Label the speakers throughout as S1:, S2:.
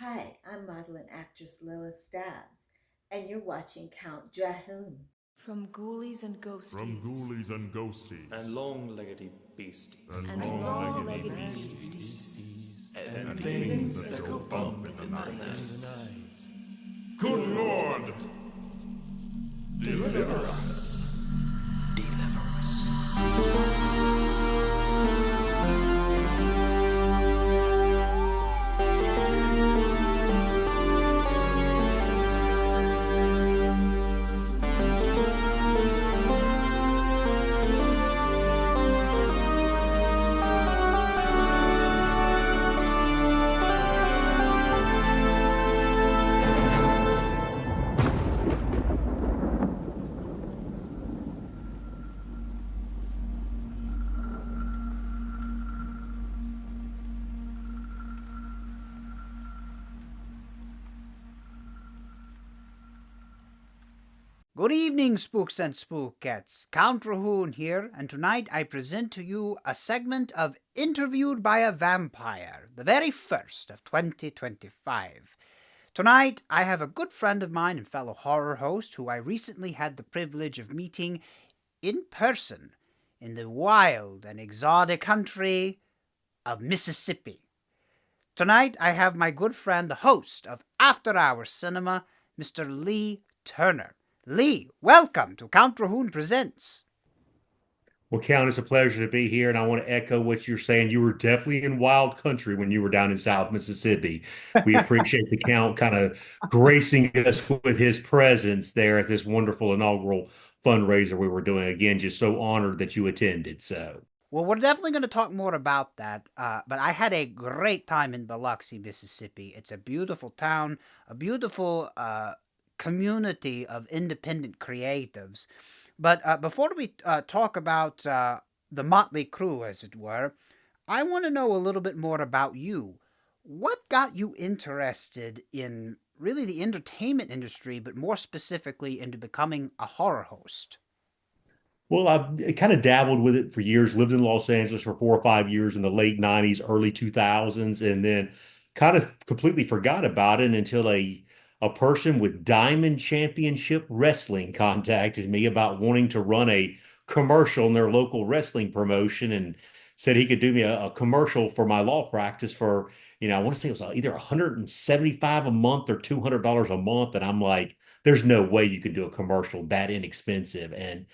S1: Hi, I'm model and actress Lilith Stabs, and you're watching Count Drahoon.
S2: From ghoulies and
S3: From
S2: ghosties.
S3: ghoulies and ghosties.
S4: And long-leggedy beasties.
S3: And long-legged
S2: beasties.
S3: and things that go bump in the night. Good Lord! Deliver us!
S2: Deliver us.
S5: Good evening, spooks and spookettes. CountDrahoon here, and tonight I present to you a segment of Interviewed by a Vampire, the very first of 2025. Tonight, I have a good friend of mine and fellow horror host who I recently had the privilege of meeting in person in the wild and exotic country of Mississippi. Tonight, I have my good friend, the host of After Hours Cinema, Mr. Lee Turner. Lee, welcome to CountDrahoon Presents.
S6: Well, Count, it's a pleasure to be here, and I want to echo what you're saying. You were definitely in wild country when you were down in South Mississippi. We appreciate the Count kind of gracing us with his presence there at this wonderful inaugural fundraiser we were doing. Again, just so honored that you attended.
S5: Well, we're definitely going to talk more about that, but I had a great time in Biloxi, Mississippi. It's a beautiful town, a beautiful community of independent creatives. But before we talk about the motley crew, as it were, I want to know a little bit more about you. What got you interested in really the entertainment industry, but more specifically into becoming a horror host?
S6: Well, I kind of dabbled with it for years, lived in Los Angeles for 4 or 5 years in the late 90s, early 2000s, and then kind of completely forgot about it until a person with Diamond Championship Wrestling contacted me about wanting to run a commercial in their local wrestling promotion and said he could do me a commercial for my law practice for, I want to say it was either 175 a month or $200 a month. And I'm like, there's no way you can do a commercial that inexpensive. And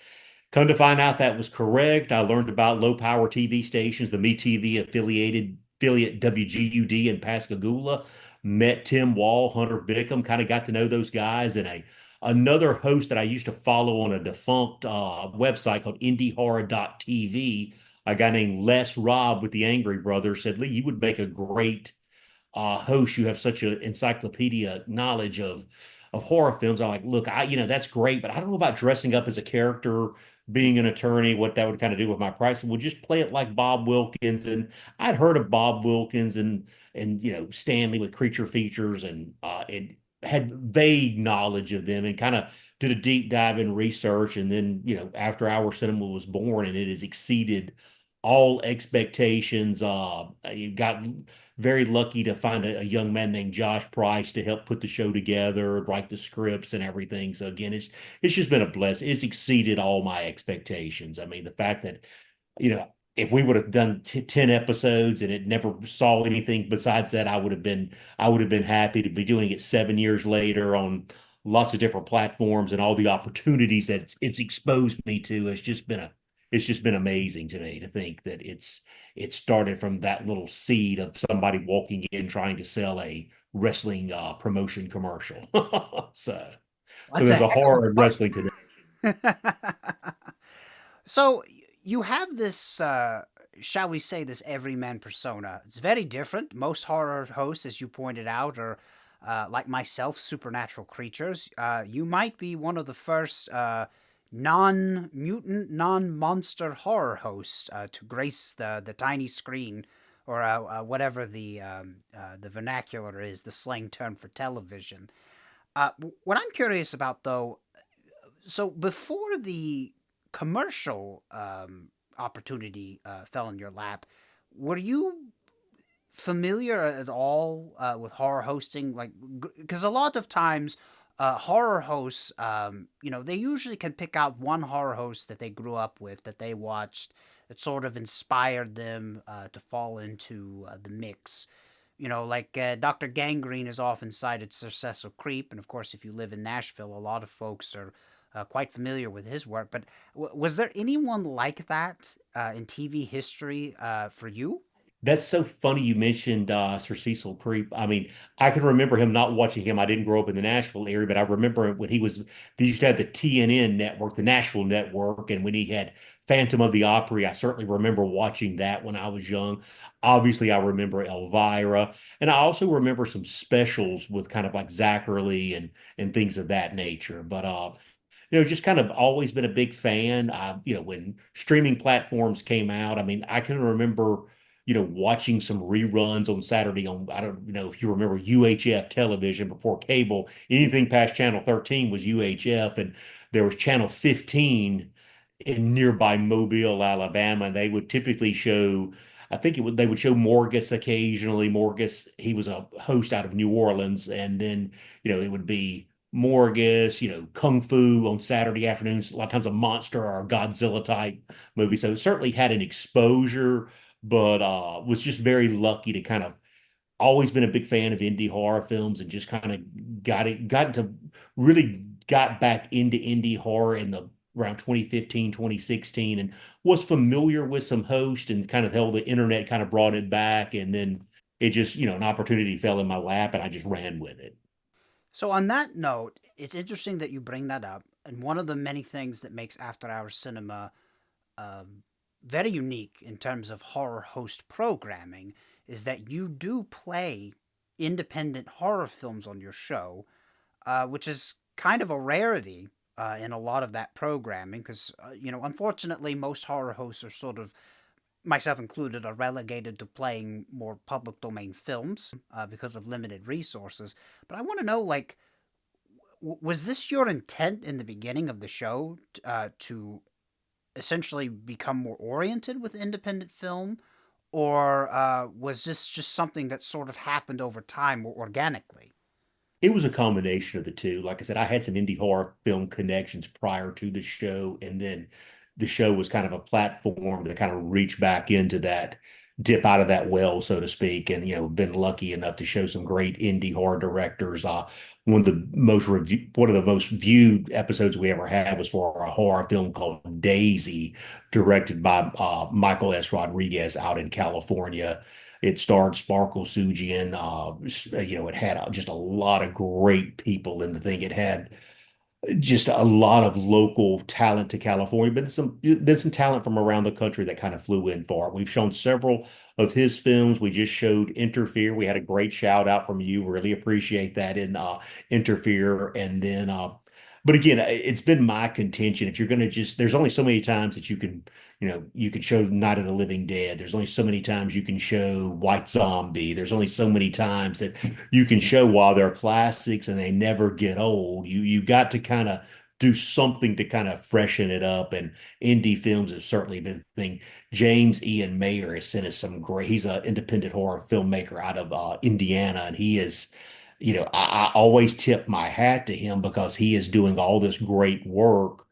S6: come to find out that was correct. I learned about low power TV stations, the MeTV affiliate WGUD in Pascagoula. Met Tim Wall, Hunter Bickham, kind of got to know those guys, and another host that I used to follow on a defunct website called IndieHorror.tv. A guy named Les Robb with the Angry Brothers said, "Lee, you would make a great host. You have such an encyclopedia knowledge of horror films." I'm like, look, that's great, but I don't know about dressing up as a character, being an attorney, what that would kind of do with my pricing. We'll just play it like Bob Wilkins. And I'd heard of Bob Wilkins and Stanley with Creature Features and had vague knowledge of them and kind of did a deep dive in research. And then, After Hour Cinema was born, and it has exceeded all expectations. You got very lucky to find a young man named Josh Price to help put the show together, write the scripts and everything. So again, it's just been a blessing. It's exceeded all my expectations. I mean, the fact that, if we would have done 10 episodes and it never saw anything besides that, I would have been happy to be doing it 7 years later on lots of different platforms, and all the opportunities that it's exposed me to. It's just been amazing to me to think that it started from that little seed of somebody walking in trying to sell a wrestling promotion commercial. So
S5: That's a
S6: there's a
S5: heck of
S6: horror and wrestling connection.
S5: a So you have this, shall we say, this everyman persona. It's very different. Most horror hosts, as you pointed out, are like myself, supernatural creatures. You might be one of the first non-mutant, non-monster horror hosts to grace the tiny screen, or whatever the vernacular is, the slang term for television. What I'm curious about, though, so before the commercial opportunity fell in your lap, were you familiar at all with horror hosting? Like, because a lot of times, horror hosts, they usually can pick out one horror host that they grew up with, that they watched, that sort of inspired them to fall into the mix. Like Dr. Gangrene is often cited Sir Cecil Creep, and of course, if you live in Nashville, a lot of folks are quite familiar with his work. But was there anyone like that in TV history for you?
S6: That's so funny you mentioned Sir Cecil Creep. I mean, I can remember him not watching him. I didn't grow up in the Nashville area, but I remember when they used to have the TNN network, the Nashville network, and when he had Phantom of the Opry, I certainly remember watching that when I was young. Obviously, I remember Elvira, and I also remember some specials with kind of like Zachary and things of that nature. But just kind of always been a big fan. When streaming platforms came out, I mean, I can remember, watching some reruns on Saturday on, I don't know if you remember UHF television before cable. Anything past Channel 13 was UHF, and there was Channel 15 in nearby Mobile, Alabama. And they would typically show, I think they would show Morgus occasionally. Morgus, he was a host out of New Orleans, and then, it would be Morgus, Kung Fu on Saturday afternoons, a lot of times a monster or a Godzilla type movie. So certainly had an exposure, but was just very lucky to kind of always been a big fan of indie horror films and just kind of got back into indie horror in the around 2015, 2016, and was familiar with some hosts and kind of held the internet kind of brought it back. And then it just, an opportunity fell in my lap and I just ran with it.
S5: So, on that note, it's interesting that you bring that up. And one of the many things that makes After Hours Cinema um, very unique in terms of horror host programming is that you do play independent horror films on your show, which is kind of a rarity in a lot of that programming because, unfortunately, most horror hosts are sort of, myself included, are relegated to playing more public domain films because of limited resources. But I want to know, like, was this your intent in the beginning of the show to essentially become more oriented with independent film, or was this just something that sort of happened over time or organically?
S6: It was a combination of the two. Like I said, I had some indie horror film connections prior to the show, and then the show was kind of a platform to kind of reach back into that, dip out of that well, so to speak. And been lucky enough to show some great indie horror directors. One of the most viewed episodes we ever had was for a horror film called Daisy, directed by Michael S. Rodriguez out in California. It starred Sparkle Sujian. It had just a lot of great people in the thing. It had just a lot of local talent to California, but there's some talent from around the country that kind of flew in for it. We've shown several of his films. We just showed Interfere. We had a great shout out from you. Really appreciate that in Interfere. And then but again, it's been my contention. If you're gonna just there's only so many times that you can show Night of the Living Dead. There's only so many times you can show White Zombie. There's only so many times that you can show while they're classics and they never get old. You got to kind of do something to kind of freshen it up. And indie films have certainly been the thing. James Ian Mayer has sent us some great. He's an independent horror filmmaker out of Indiana, and he is. I always tip my hat to him because he is doing all this great work,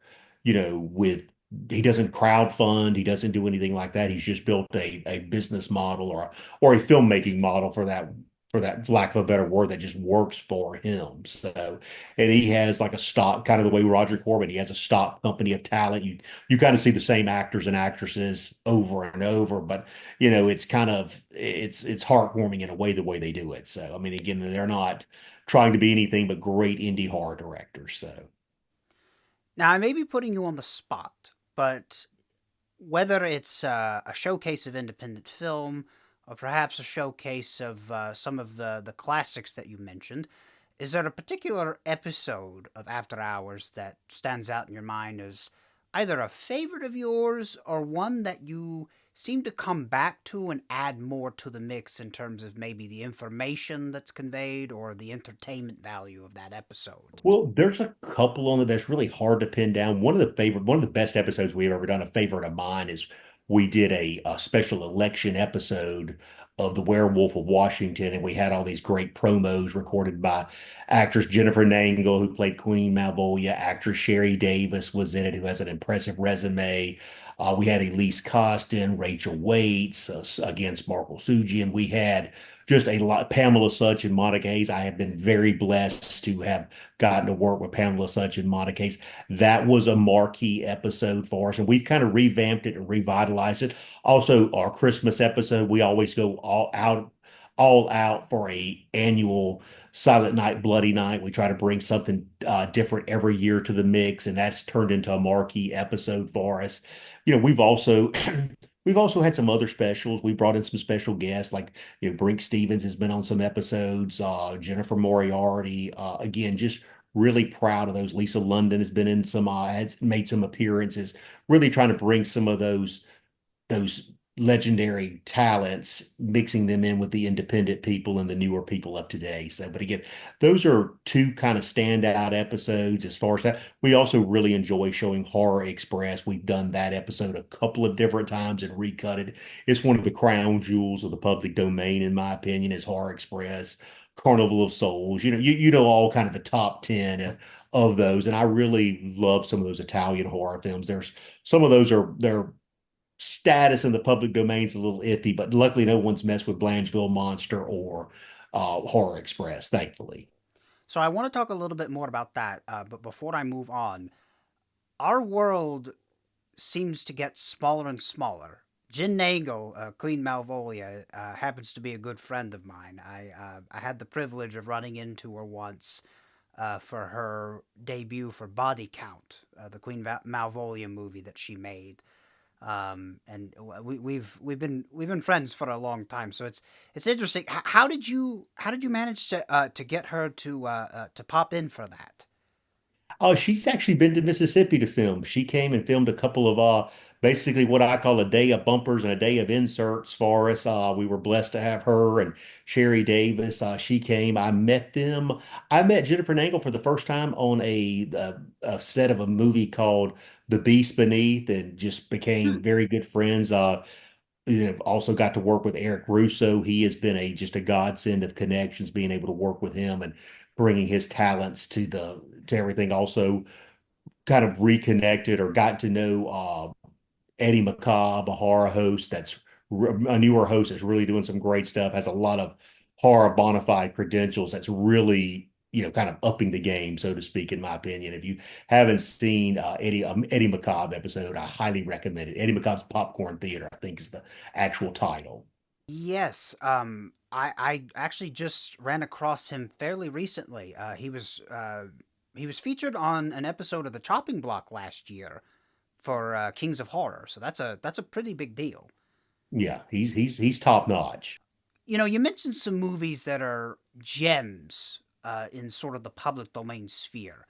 S6: with he doesn't crowd fund, he doesn't do anything like that. He's just built a business model or a filmmaking model for that lack of a better word that just works for him. So, and he has like a stock, kind of the way Roger Corbin, he has a stock company of talent. You kind of see the same actors and actresses over and over, but it's kind of it's heartwarming in a way the way they do it. So, I mean, again, they're not trying to be anything but great indie horror directors. So.
S5: Now, I may be putting you on the spot, but whether it's a showcase of independent film or perhaps a showcase of some of the classics that you mentioned, is there a particular episode of After Hours that stands out in your mind as either a favorite of yours or one that you seem to come back to and add more to the mix in terms of maybe the information that's conveyed or the entertainment value of that episode?
S6: Well, there's a couple on it that's really hard to pin down. One of the best episodes we've ever done, a favorite of mine, is we did a special election episode of The Werewolf of Washington, and we had all these great promos recorded by actress Jennifer Nangle, who played Queen Malvolia. Actress Sherry Davis was in it, who has an impressive resume. We had Elise Costin, Rachel Waits, against Markle Suji, we had just a lot. Pamela Sutch and Monica Hayes. I have been very blessed to have gotten to work with Pamela Sutch and Monica Hayes. That was a marquee episode for us, and we've kind of revamped it and revitalized it. Also, our Christmas episode, we always go all out for a annual Silent Night, Bloody Night. We try to bring something different every year to the mix, and that's turned into a marquee episode for us. We've also we've also had some other specials. We brought in some special guests, like Brink Stevens has been on some episodes. Jennifer Moriarty, again, just really proud of those. Lisa London has been in some, has made some appearances. Really trying to bring some of those legendary talents, mixing them in with the independent people and the newer people of today. So, but again, those are two kind of standout episodes as far as that. We also really enjoy showing Horror Express. We've done that episode a couple of different times and recut it. It's one of the crown jewels of the public domain, in my opinion, is Horror Express, Carnival of Souls. You know all kind of the top 10 of those. And I really love some of those Italian horror films. There's some of those are they're status in the public domain is a little iffy, but luckily no one's messed with Blancheville Monster or Horror Express, thankfully.
S5: So I want to talk a little bit more about that, but before I move on, our world seems to get smaller and smaller. Jen Nagel, Queen Malvolia, happens to be a good friend of mine. I had the privilege of running into her once for her debut for Body Count, the Malvolia movie that she made. And we've been friends for a long time, so it's interesting. How did you manage to get her to pop in for that?
S6: Oh, she's actually been to Mississippi to film. She came and filmed a couple of basically what I call a day of bumpers and a day of inserts for us. We were blessed to have her and Sherry Davis. She came. I met them. I met Jennifer Nangle for the first time on a set of a movie called The Beast Beneath, and just became very good friends. Also got to work with Eric Russo. He has been a just a godsend of connections, being able to work with him and bringing his talents to everything. Also, kind of reconnected or gotten to know Eddie McCobb, a horror host a newer host that's really doing some great stuff. Has a lot of horror bona fide credentials. That's really kind of upping the game, so to speak, in my opinion. If you haven't seen Eddie McCobb episode, I highly recommend it. Eddie McCobb's Popcorn Theater, I think, is the actual title.
S5: Yes, I actually just ran across him fairly recently. He was featured on an episode of The Chopping Block last year for Kings of Horror, so that's a pretty big deal.
S6: Yeah, he's top notch.
S5: You mentioned some movies that are gems in sort of the public domain sphere.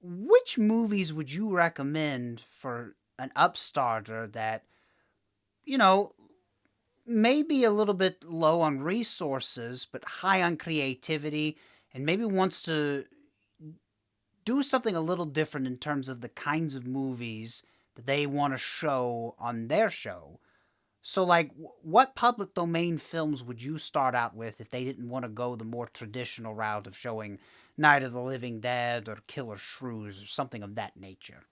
S5: Which movies would you recommend for an upstarter that, you know, may be a little bit low on resources, but high on creativity, and maybe wants to do something a little different in terms of the kinds of movies that they want to show on their show? So, like, what public domain films would you start out with if they didn't want to go the more traditional route of showing Night of the Living Dead or Killer Shrews or something of that nature?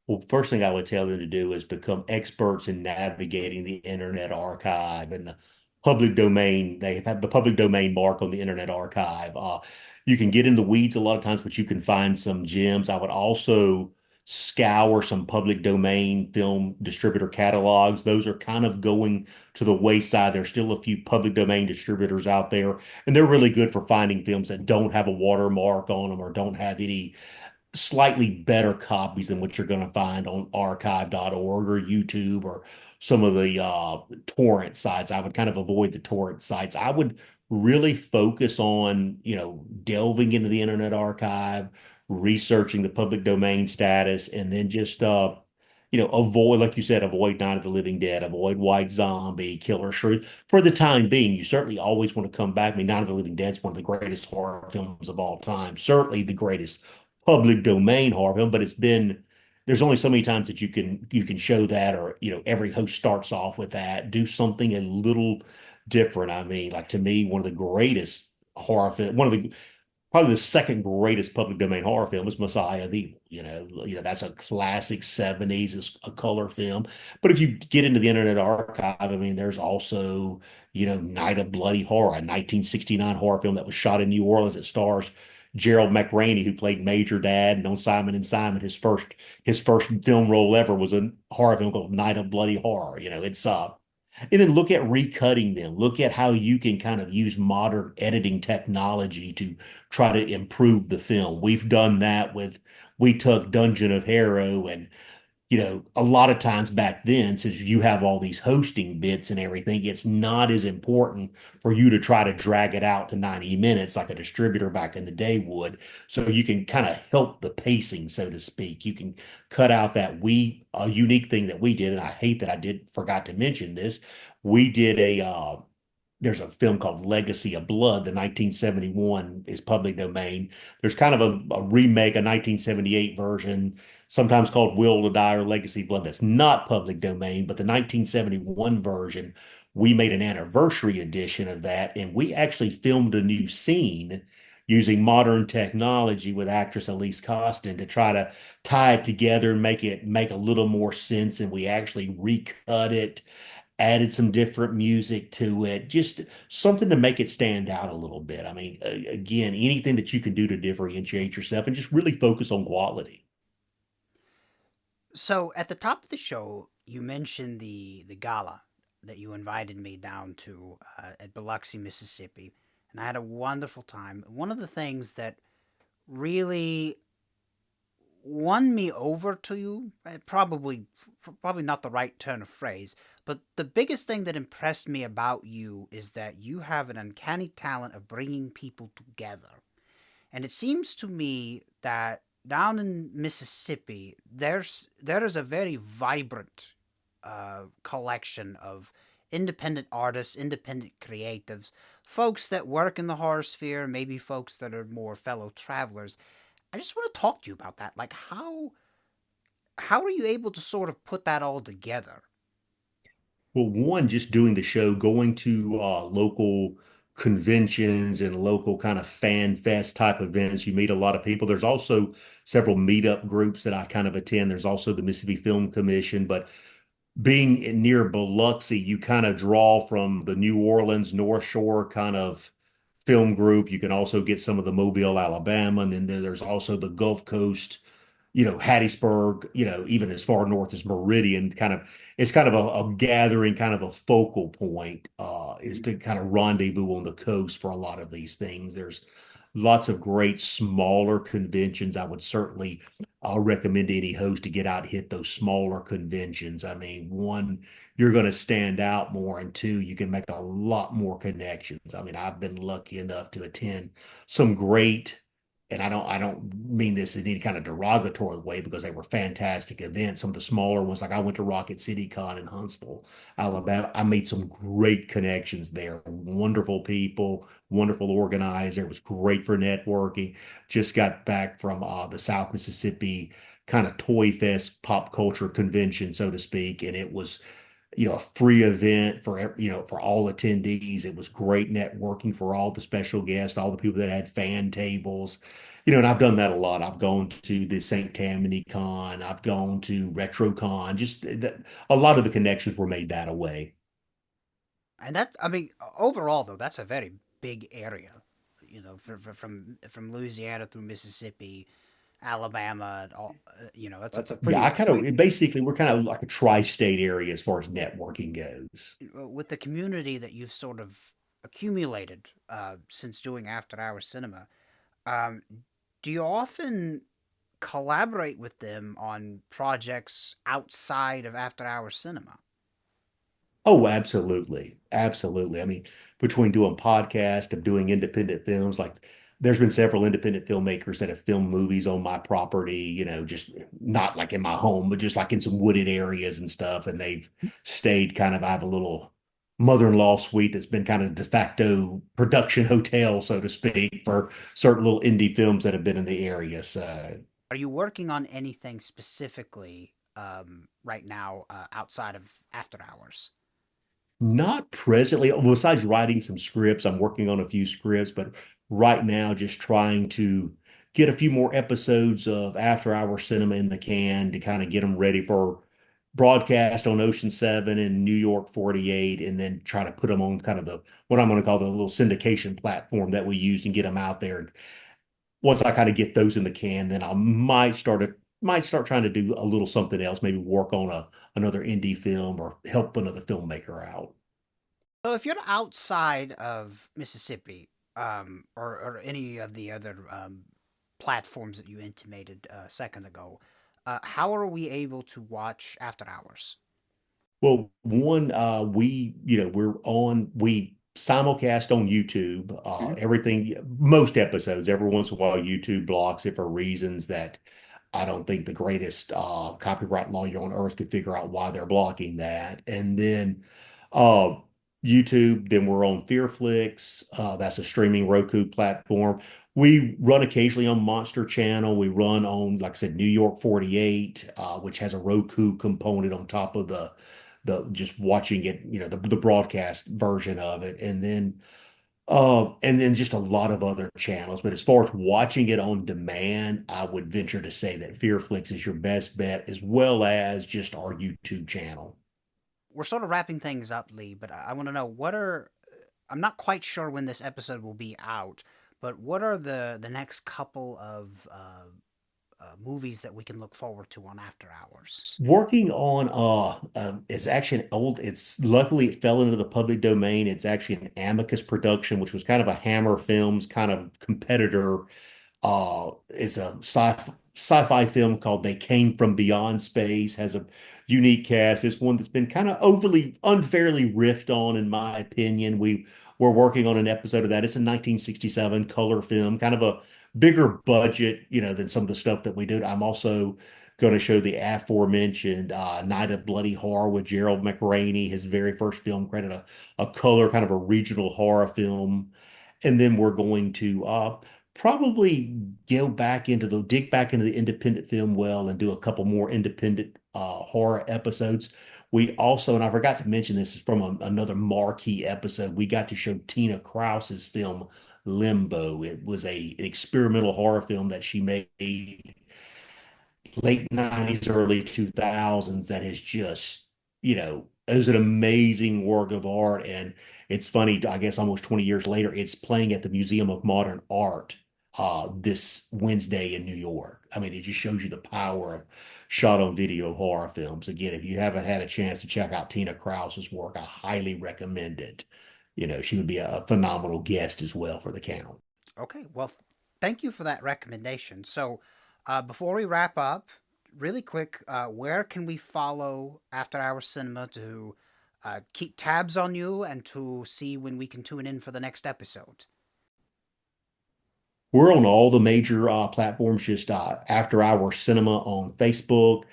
S6: Well, first thing I would tell them to do is become experts in navigating the Internet Archive and the public domain. They have the public domain mark on the Internet Archive. You can get in the weeds a lot of times, but you can find some gems. I would also scour some public domain film distributor catalogs. Those are kind of going to the wayside. There's still a few public domain distributors out there, and they're really good for finding films that don't have a watermark on them or don't have any slightly better copies than what you're going to find on archive.org or YouTube or some of the torrent sites. I would kind of avoid the torrent sites. I would really focus on, delving into the Internet Archive, researching the public domain status, and then just, avoid, like you said, avoid Night of the Living Dead, avoid White Zombie, Killer Shrews. For the time being, you certainly always want to come back. I mean, Night of the Living Dead is one of the greatest horror films of all time, certainly the greatest public domain horror film, but there's only so many times that you can show that, or every host starts off with that. Do something a little different. I mean, like to me, one of the greatest horror film, one of the probably the second greatest public domain horror film is Messiah of Evil. That's a classic 70s, it's a color film. But if you get into the Internet Archive, I mean, there's also, Night of Bloody Horror, a 1969 horror film that was shot in New Orleans that stars Gerald McRaney, who played Major Dad on Simon and Simon. His first film role ever was a horror film called Night of Bloody Horror. It's and then look at recutting them. Look at how you can kind of use modern editing technology to try to improve the film. We've done that we took Dungeon of Harrow, and a lot of times back then, since you have all these hosting bits and everything, it's not as important for you to try to drag it out to 90 minutes like a distributor back in the day would. So you can kind of help the pacing, so to speak. You can cut out a unique thing that we did, and I hate that I did forgot to mention this. We did there's a film called Legacy of Blood. The 1971 is public domain. There's kind of a remake, a 1978 version, sometimes called Will to Die or Legacy of Blood. That's not public domain, but the 1971 version, we made an anniversary edition of that, and we actually filmed a new scene using modern technology with actress Elise Costin to try to tie it together and make a little more sense. And we actually recut it, added some different music to it, just something to make it stand out a little bit. I mean, again, anything that you can do to differentiate yourself and just really focus on quality.
S5: So at the top of the show, you mentioned the gala that you invited me down to at Biloxi, Mississippi, and I had a wonderful time. One of the things that really won me over to you, probably not the right turn of phrase, but the biggest thing that impressed me about you is that you have an uncanny talent of bringing people together. And it seems to me that down in Mississippi, there is a very vibrant collection of independent artists, independent creatives, folks that work in the horror sphere, maybe folks that are more fellow travelers. I just want to talk to you about that. Like how are you able to sort of put that all together?
S6: Well, one, just doing the show, going to local conventions and local kind of fan fest type events, you meet a lot of people. There's also several meetup groups that I kind of attend. There's also the Mississippi Film Commission, but being near Biloxi, you kind of draw from the New Orleans North Shore kind of film group. You can also get some of the Mobile, Alabama, and then there's also the Gulf Coast, Hattiesburg, even as far north as Meridian, it's kind of a gathering, kind of a focal point, is to kind of rendezvous on the coast for a lot of these things. There's lots of great smaller conventions. I would certainly I'll recommend to any host to get out and hit those smaller conventions. I mean, one, you're going to stand out more, and two, you can make a lot more connections. I mean, I've been lucky enough to attend some great, and I don't mean this in any kind of derogatory way because they were fantastic events. Some of the smaller ones, like I went to Rocket City Con in Huntsville, Alabama. I made some great connections there. Wonderful people, wonderful organizer. It was great for networking. Just got back from the South Mississippi kind of Toy Fest pop culture convention, so to speak, and it was a free event for all attendees. It was great networking for all the special guests, all the people that had fan tables. And I've done that a lot. I've gone to the St. Tammany Con, I've gone to RetroCon. Just that a lot of the connections were made that way.
S5: And that, I mean, overall though, that's a very big area. From Louisiana through Mississippi, Alabama, and all. That's a
S4: That's a
S6: Yeah, I
S4: pretty
S6: kind of basically we're kind of like a tri-state area as far as networking goes.
S5: with the community that you've sort of accumulated since doing after hours cinema. Um, do you often collaborate with them on projects outside of after hours cinema?
S6: Oh, absolutely. Absolutely. I mean, between doing podcasts and doing independent films, like there's been several independent filmmakers that have filmed movies on my property, just not like in my home, but just like in some wooded areas and stuff. And they've stayed kind of, I have a little mother-in-law suite that's been kind of de facto production hotel, so to speak, for certain little indie films that have been in the area. So
S5: Are you working on anything specifically right now outside of After Hours?
S6: Not presently, besides writing some scripts. I'm working on a few scripts, but right now just trying to get a few more episodes of After Hour Cinema in the can to kind of get them ready for broadcast on Ocean 7 and New York 48, and then try to put them on kind of the what I'm going to call the little syndication platform that we use and get them out there. And once I kind of get those in the can, then I might start trying to do a little something else, maybe work on a another indie film or help another filmmaker out.
S5: So if you're outside of Mississippi, or any of the other platforms that you intimated a second ago, how are we able to watch After Hours?
S6: Well, one, we simulcast on YouTube,
S5: Mhm.
S6: everything, most episodes. Every once in a while, YouTube blocks it for reasons that I don't think the greatest copyright lawyer on earth could figure out why they're blocking that. And then uh, YouTube, then we're on Fearflix. That's a streaming Roku platform. We run occasionally on Monster Channel. We run on, like I said, New York 48, which has a Roku component on top of the just watching it, the broadcast version of it. And then just a lot of other channels. But as far as watching it on demand, I would venture to say that Fearflix is your best bet, as well as just our YouTube channel.
S5: We're sort of wrapping things up, Lee, but I want to know what are. I'm not quite sure when this episode will be out, but what are the next couple of movies that we can look forward to on After Hours?
S6: Working on it's actually an old, it's luckily it fell into the public domain. It's actually an Amicus production, which was kind of a Hammer Films kind of competitor. It's a sci-fi film called They Came from Beyond Space, has a unique cast. It's one that's been kind of overly unfairly riffed on, in my opinion. We're working on an episode of that. It's a 1967 color film, kind of a bigger budget, than some of the stuff that we do. I'm also going to show the aforementioned Night of Bloody Horror with Gerald McRaney, his very first film credit, a color kind of a regional horror film. And then we're going to probably dig back into the independent film well and do a couple more independent horror episodes. We also, and I forgot to mention this is from another marquee episode, we got to show Tina Krause's film Limbo. It was an experimental horror film that she made late 90s, early 2000s that is just, it was an amazing work of art. And it's funny, I guess almost 20 years later, it's playing at the Museum of Modern Art this Wednesday in New York. I mean, it just shows you the power of shot on video horror films. Again, if you haven't had a chance to check out Tina Krause's work, I highly recommend it. She would be a phenomenal guest as well for the count.
S5: Okay, well, thank you for that recommendation. So, before we wrap up, really quick, where can we follow After Hours Cinema to keep tabs on you and to see when we can tune in for the next episode?
S6: We're on all the major platforms, just After Hour Cinema on Facebook,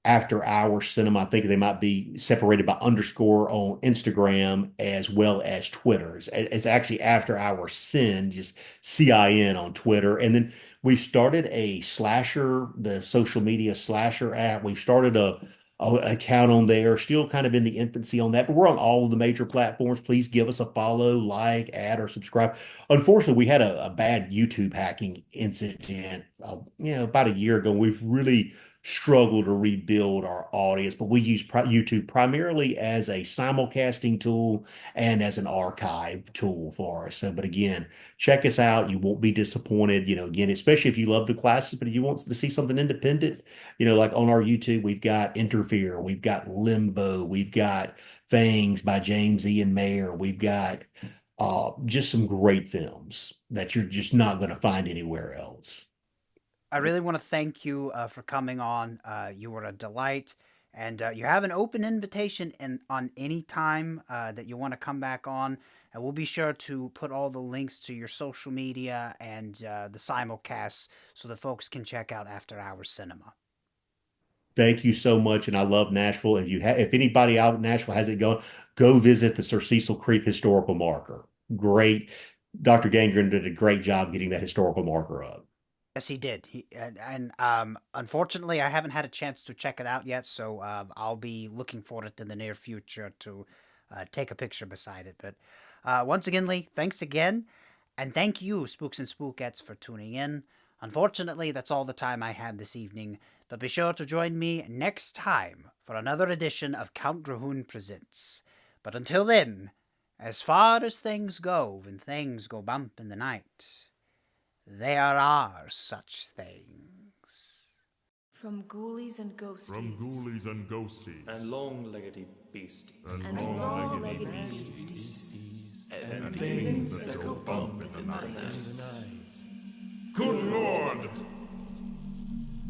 S6: After Hour Cinema. I think they might be separated by underscore on Instagram as well as Twitter. It's actually After Hour Sin, just CIN on Twitter. And then we've started a slasher, the social media slasher app. We've started a account on there, still kind of in the infancy on that, but we're on all of the major platforms. Please give us a follow, like, add, or subscribe. Unfortunately, we had a bad YouTube hacking incident, about a year ago. We've really struggled to rebuild our audience, but we use YouTube primarily as a simulcasting tool and as an archive tool for us. So, but again, check us out. You won't be disappointed. Again, especially if you love the classes, but if you want to see something independent, like on our YouTube, we've got Interfere, we've got Limbo, we've got Fangs by James Ian Mayer, we've got just some great films that you're just not going to find anywhere else.
S5: I really want to thank you for coming on. You were a delight, and you have an open invitation on any time that you want to come back on. And we'll be sure to put all the links to your social media and the simulcasts so the folks can check out After Hours Cinema.
S6: Thank you so much, and I love Nashville. If anybody out in Nashville hasn't gone, go visit the Sir Cecil Creek historical marker. Great, Dr. Gangren did a great job getting that historical marker up.
S5: Yes, he did. Unfortunately, I haven't had a chance to check it out yet, so I'll be looking for it in the near future to take a picture beside it. But once again, Lee, thanks again, and thank you, Spooks and Spookettes, for tuning in. Unfortunately, that's all the time I had this evening, but be sure to join me next time for another edition of Count Drahoon Presents. But until then, as far as things go when things go bump in the night, there are such things.
S2: From ghoulies and ghosties.
S3: From ghoulies and ghosties.
S4: and long-leggedy beasties.
S3: And
S2: And
S3: long-legged
S2: long-legged
S3: beasties. And things that go bump in the night. Good Lord!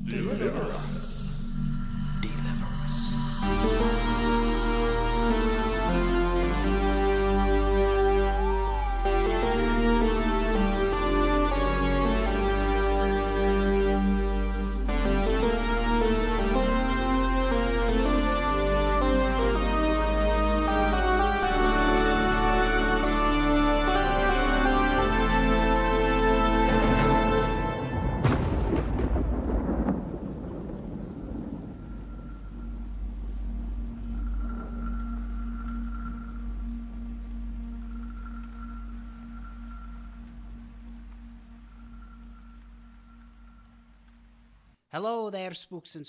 S3: Deliver us.
S2: Deliver us.
S5: Hello there, Spooks and